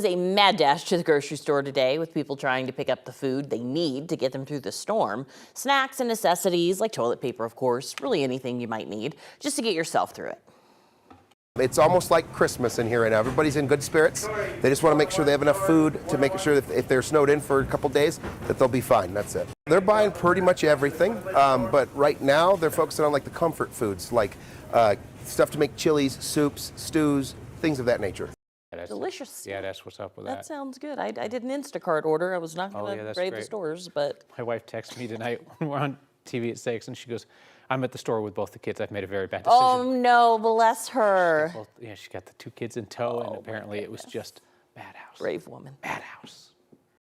A mad dash to the grocery store today with people trying to pick up the food they need to get them through the storm. Snacks and necessities like toilet paper, of course, really anything you might need just to get yourself through it. It's almost like Christmas in here right now. Everybody's in good spirits. They just want to make sure they have enough food to make sure that if they're snowed in for a couple days, that they'll be fine. That's it. They're buying pretty much everything, but right now they're focusing on like the comfort foods, like stuff to make chilies, soups, stews, things of that nature. Delicious. Yeah, that's what's up with that. That sounds good. I did an Instacart order. I was not going to raid the stores, but... My wife texted me tonight when we're on TV at 6, and she goes, I'm at the store with both the kids. I've made a very bad decision. Oh, no, bless her. She got the 2 kids in tow, and apparently it was just bad house. Brave woman. Bad house.